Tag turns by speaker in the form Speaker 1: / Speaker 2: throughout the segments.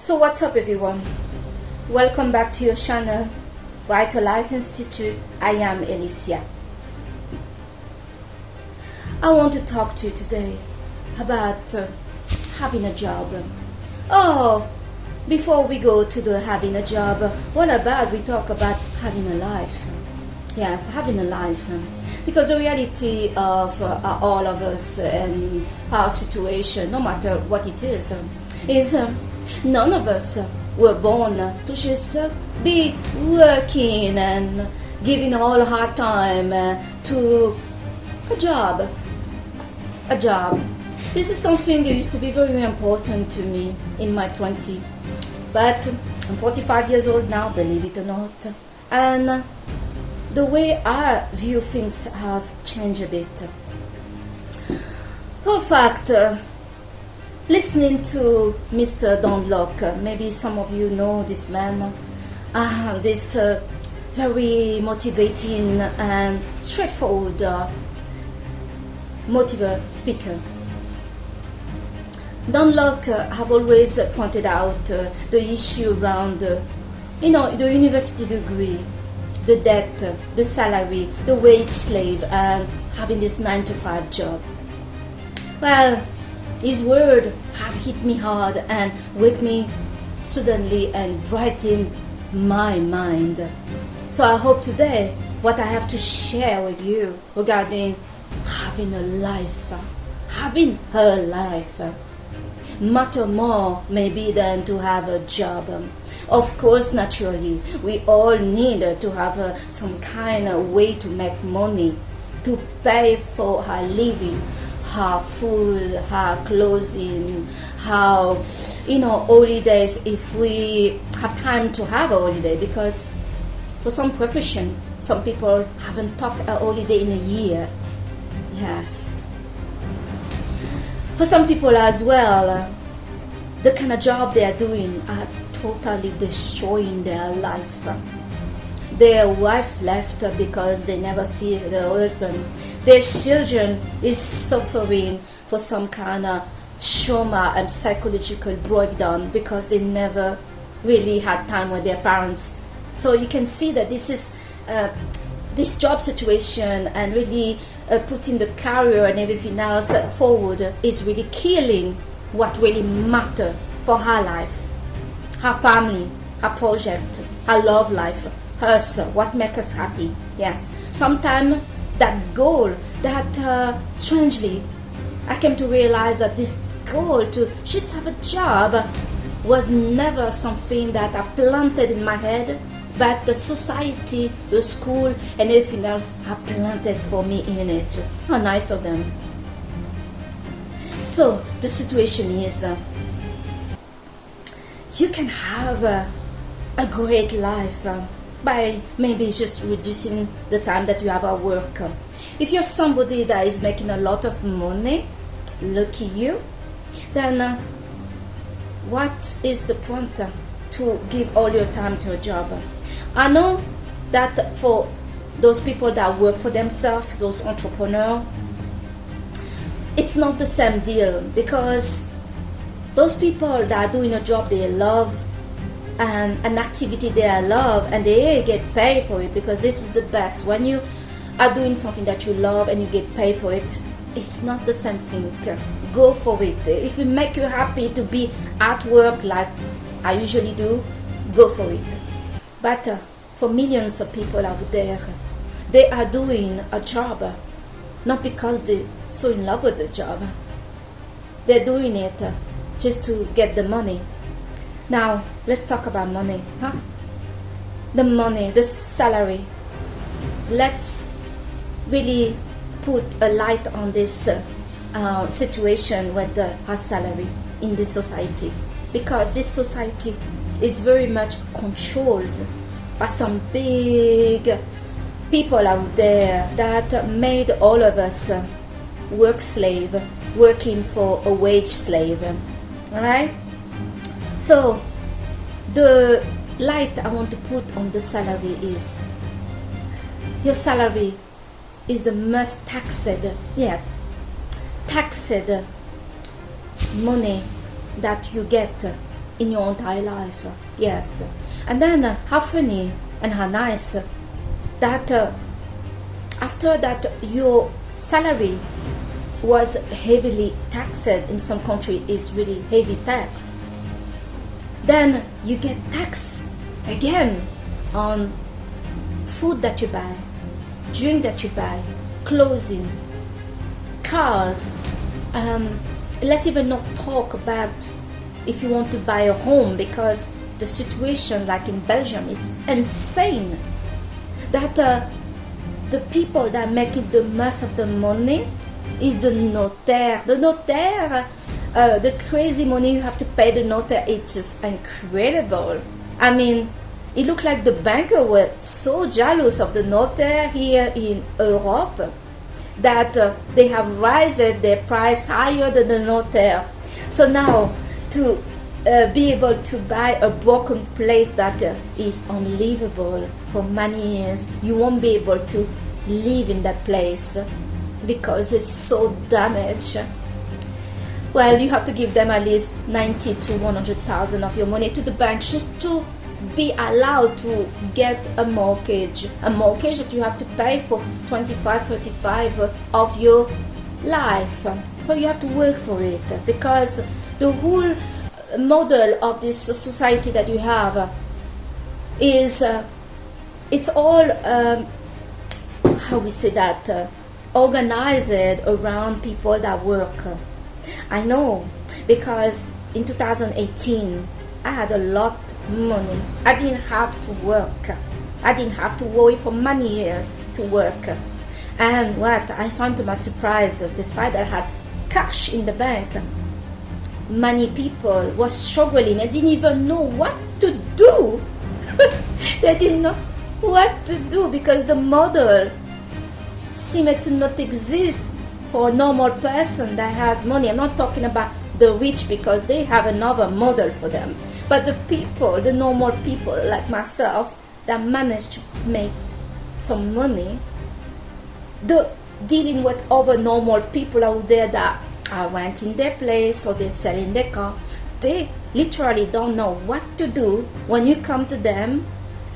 Speaker 1: So what's up everyone? Welcome back to your channel, Brighter Life Institute. I am Alicia. I want to talk to you today about having a job. Oh, before we go to the having a job, what about we talk about having a life? Yes, having a life. Because the reality of all of us and our situation, no matter what it is none of us were born to just be working and giving all our time to a job. A job. This is something that used to be very, very important to me in my 20s. But I'm 45 years old now, believe it or not. And the way I view things have changed a bit. For fact, listening to Mr. Don Locke, maybe some of you know this man, this very motivating and straightforward motivator speaker. Don Locke have always pointed out the issue around, the university degree, the debt, the salary, the wage slave, and having this 9-to-5 job. Well, his word have hit me hard and wake me suddenly and brighten my mind. So I hope today what I have to share with you regarding having a life, matter more maybe than to have a job. Of course, naturally, we all need to have some kind of way to make money, to pay for our living, our food, our clothing, our holidays if we have time to have a holiday, because for some profession, some people haven't took a holiday in a year. Yes. For some people as well, the kind of job they are doing are totally destroying their life. Their wife left because they never see their husband. Their children is suffering for some kind of trauma and psychological breakdown because they never really had time with their parents. So you can see that this is this job situation and really putting the career and everything else forward is really killing what really matter for her life, her family, her project, her love life, us, what makes us happy. Yes, sometimes that goal, that strangely, I came to realize that this goal to just have a job was never something that I planted in my head, but the society, the school, and everything else have planted for me in it. How nice of them. So the situation is, you can have a great life by maybe just reducing the time that you have at work. If you're somebody that is making a lot of money, lucky you, then what is the point to give all your time to a job? I know that for those people that work for themselves, those entrepreneurs, it's not the same deal, because those people that are doing a job they love and an activity they love and they get paid for it, because this is the best. When you are doing something that you love and you get paid for it, it's not the same thing. Go for it. If it makes you happy to be at work like I usually do, go for it. But for millions of people out there, they are doing a job not because they're so in love with the job. They're doing it just to get the money. Now, let's talk about money. The money, the salary. Let's really put a light on this situation with our salary in this society. Because this society is very much controlled by some big people out there that made all of us work slave, working for a wage slave. Alright? So the light I want to put on the salary is, your salary is the most taxed money that you get in your entire life. Yes. And then how funny and how nice that after that your salary was heavily taxed. In some country is really heavy tax, then you get tax again on food that you buy, drink that you buy, clothing, cars. Let's even not talk about if you want to buy a home, because the situation like in Belgium is insane, that the people that are making the most of the money is the notaire. The notaire, the crazy money you have to pay the notaire, it's just incredible. I mean, it looked like the banker were so jealous of the notaire here in Europe that they have raised their price higher than the notaire. So now to be able to buy a broken place that is unlivable for many years, you won't be able to live in that place because it's so damaged. Well, you have to give them at least 90 to 100,000 of your money to the bank just to be allowed to get a mortgage that you have to pay for 25-35 of your life. So you have to work for it, because the whole model of this society that you have is it's all how we say that organized around people that work. I know, because in 2018 I had a lot of money. I didn't have to work. I didn't have to worry for many years to work. And what I found to my surprise, despite I had cash in the bank, many people were struggling and didn't even know what to do. They didn't know what to do because the model seemed to not exist for a normal person that has money. I'm not talking about the rich, because they have another model for them. But the people, the normal people like myself that managed to make some money, dealing with other normal people out there that are renting their place or they're selling their car, they literally don't know what to do when you come to them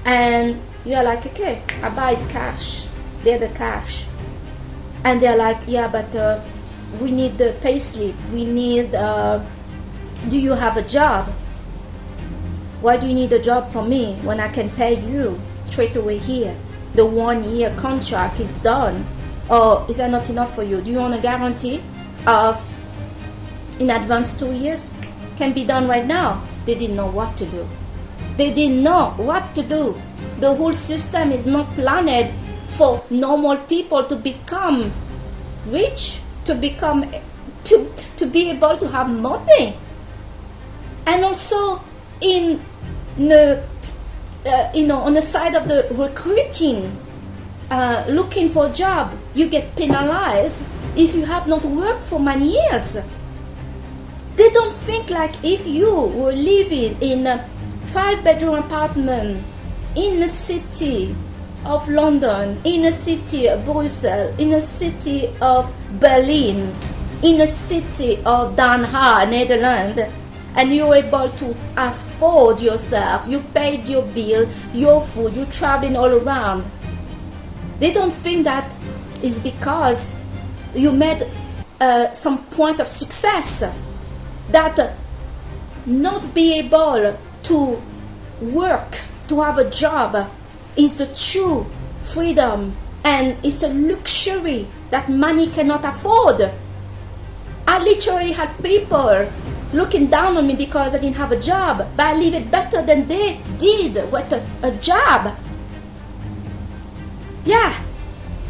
Speaker 1: and you're like, okay, I buy cash. They're the cash. And they're like, yeah, but we need the pay slip. We need, do you have a job? Why do you need a job for me when I can pay you straight away here? The 1 year contract is done. Or is that not enough for you? Do you want a guarantee of in advance 2 years? Can be done right now. They didn't know what to do. They didn't know what to do. The whole system is not planned for normal people to become rich, to become to be able to have money. And also in the on the side of the recruiting, looking for a job, you get penalized if you have not worked for many years. They don't think like if you were living in a 5-bedroom apartment in the city of London, in a city of Brussels, in a city of Berlin, in a city of Den Haag, Netherlands, and you're able to afford yourself, you paid your bill, your food, you're traveling all around. They don't think that is because you made some point of success, that not be able to work, to have a job is the true freedom, and it's a luxury that money cannot afford. I literally had people looking down on me because I didn't have a job, but I live it better than they did with a job. Yeah,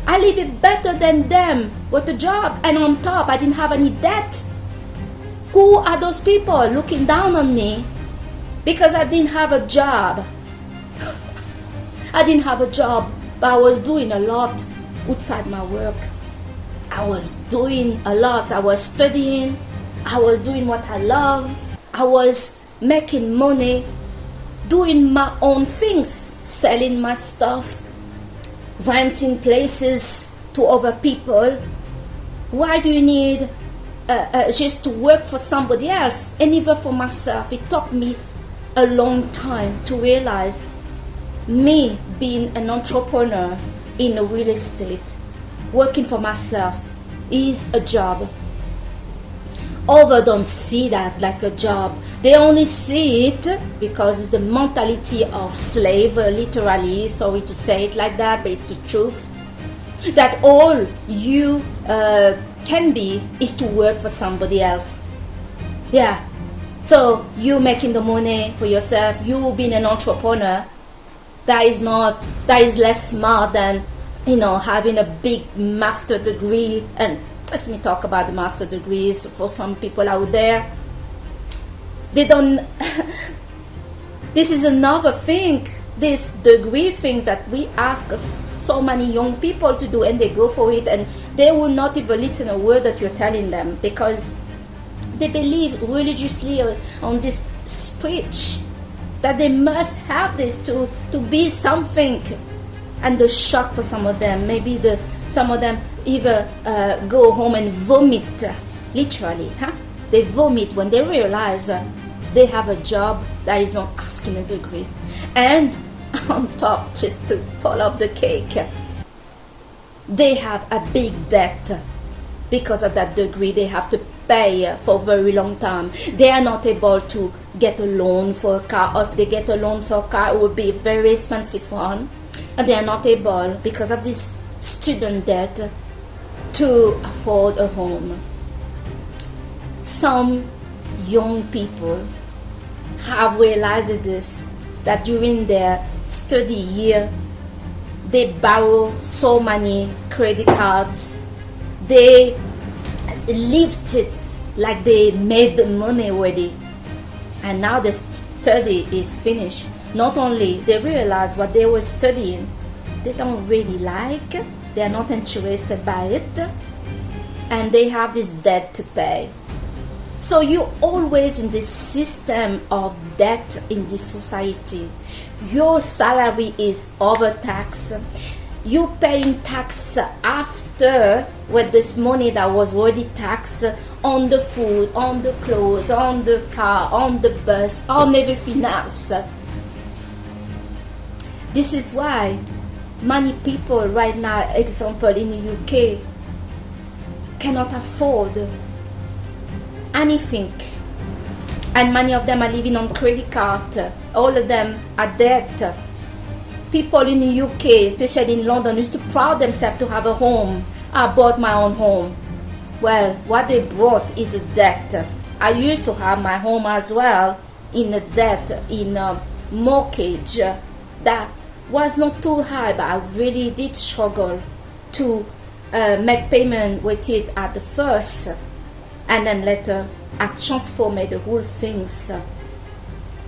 Speaker 1: I live it better than them with a job, and on top I didn't have any debt. Who are those people looking down on me because I didn't have a job? I didn't have a job, but I was doing a lot outside my work. I was doing a lot. I was studying. I was doing what I love. I was making money, doing my own things, selling my stuff, renting places to other people. Why do you need just to work for somebody else? And even for myself, it took me a long time to realize me being an entrepreneur in a real estate, working for myself, is a job. Others don't see that like a job. They only see it because it's the mentality of slave, literally, sorry to say it like that, but it's the truth, that all you can be is to work for somebody else. Yeah. So you making the money for yourself, you being an entrepreneur, that is less smart than, having a big master degree. And let me talk about the master degrees for some people out there. They don't this is another thing, this degree things that we ask so many young people to do, and they go for it and they will not even listen a word that you're telling them, because they believe religiously on this speech that they must have this to be something. And the shock for some of them, maybe some of them even go home and vomit, literally. They vomit when they realize they have a job that is not asking a degree. And on top, just to pull up the cake, they have a big debt because of that degree. They have to pay for a very long time. They are not able to get a loan for a car. Or if they get a loan for a car, it will be a very expensive one. And they are not able, because of this student debt, to afford a home. Some young people have realized this, that during their study year, they borrow so many credit cards. They lived it like they made the money already. And now the study is finished. Not only they realize what they were studying, they don't really like, they are not interested by it, and they have this debt to pay. So you're always in this system of debt in this society. Your salary is overtaxed. You're paying tax after, with this money that was already taxed on the food, on the clothes, on the car, on the bus, on everything else. This is why many people right now, example in the UK, cannot afford anything. And many of them are living on credit card. All of them are debt. People in the UK, especially in London, used to pride themselves to have a home. I bought my own home. Well, what they brought is a debt. I used to have my home as well in a debt, in a mortgage that was not too high, but I really did struggle to make payment with it at the first, and then later I transformed the whole things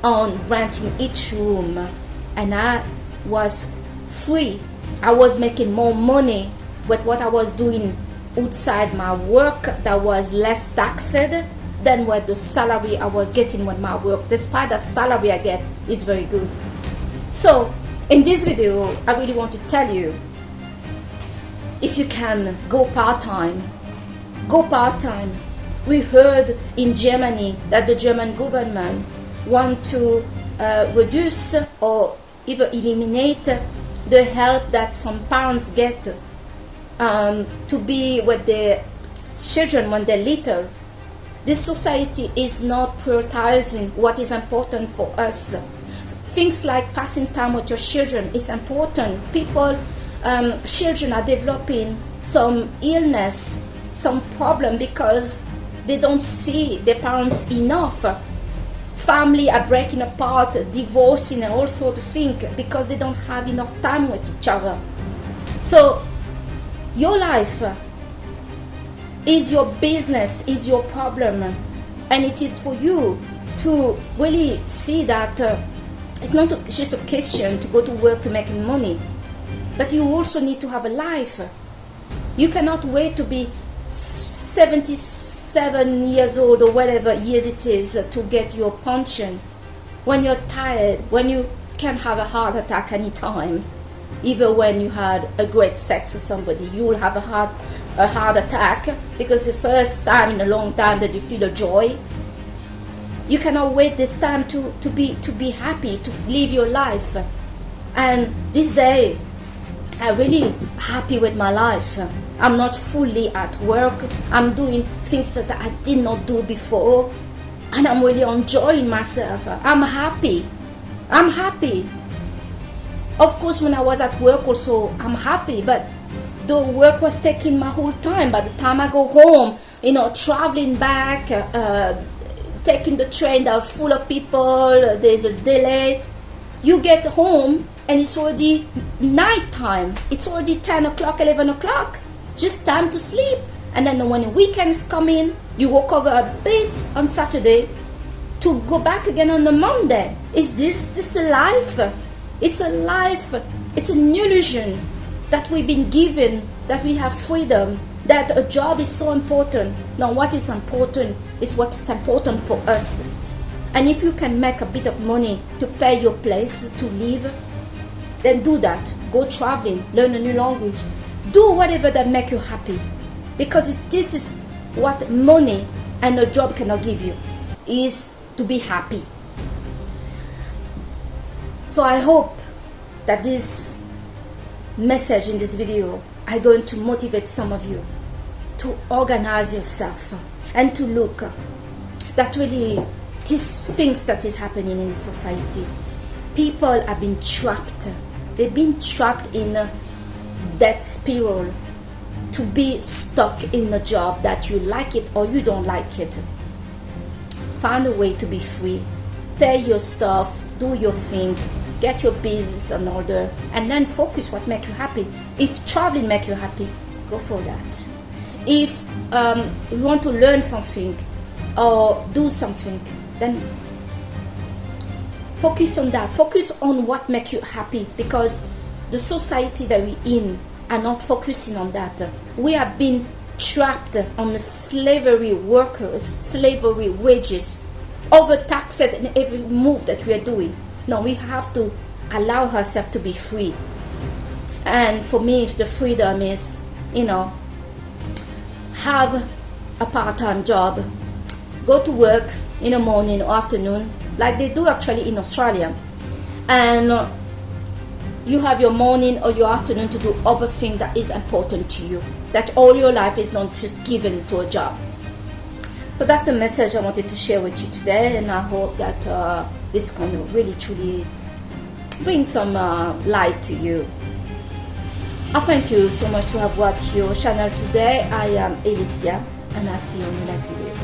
Speaker 1: on renting each room, and I was free. I was making more money with what I was doing outside my work that was less taxed than what the salary I was getting with my work, despite the salary I get is very good. So in this video, I really want to tell you, if you can go part-time, go part-time. We heard in Germany that the German government want to reduce or even eliminate the help that some parents get to be with their children when they're little. This society is not prioritizing what is important for us. Things like passing time with your children is important. Children are developing some illness, some problem because they don't see their parents enough. Family are breaking apart, divorcing and all sorts of things because they don't have enough time with each other. So your life is your business, is your problem, and it is for you to really see that it's not just a question to go to work to make money, but you also need to have a life. You cannot wait to be 77 years old or whatever years it is to get your pension. When you're tired, when you can have a heart attack anytime, even when you had a great sex with somebody, you will have a heart attack because the first time in a long time that you feel a joy. You cannot wait this time to be happy, to live your life. And this day, I'm really happy with my life. I'm not fully at work. I'm doing things that I did not do before. And I'm really enjoying myself. I'm happy. I'm happy. Of course, when I was at work also, I'm happy. But the work was taking my whole time. By the time I go home, traveling back, taking the train that are full of people, there's a delay. You get home and it's already night time. It's already 10 o'clock, 11 o'clock. Just time to sleep. And then when the weekends come in, you walk over a bit on Saturday to go back again on the Monday. Is this a life? It's a life. It's an illusion that we've been given, that we have freedom, that a job is so important. Now what is important is what is important for us. And if you can make a bit of money to pay your place to live, then do that. Go traveling, learn a new language. Do whatever that make you happy. Because this is what money and a job cannot give you, is to be happy. So I hope that this message in this video are going to motivate some of you to organize yourself and to look that really these things that is happening in the society. People have been trapped. They've been trapped in that spiral to be stuck in a job that you like it or you don't like it. Find a way to be free. Pay your stuff, do your thing, get your bills in order, and then focus what makes you happy. If traveling makes you happy, go for that. If you want to learn something or do something, then focus on that. Focus on what makes you happy, because the society that we're in are not focusing on that. We have been trapped on slavery workers, slavery wages, overtaxed in every move that we are doing. No, we have to allow ourselves to be free. And for me, the freedom is, have a part-time job, go to work in the morning or afternoon, like they do actually in Australia, and you have your morning or your afternoon to do other things that is important to you, that all your life is not just given to a job. So that's the message I wanted to share with you today, and I hope that this can really truly bring some light to you. I thank you so much to have watched your channel today. I am Alicia, and I'll see you in the next video.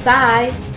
Speaker 1: Bye.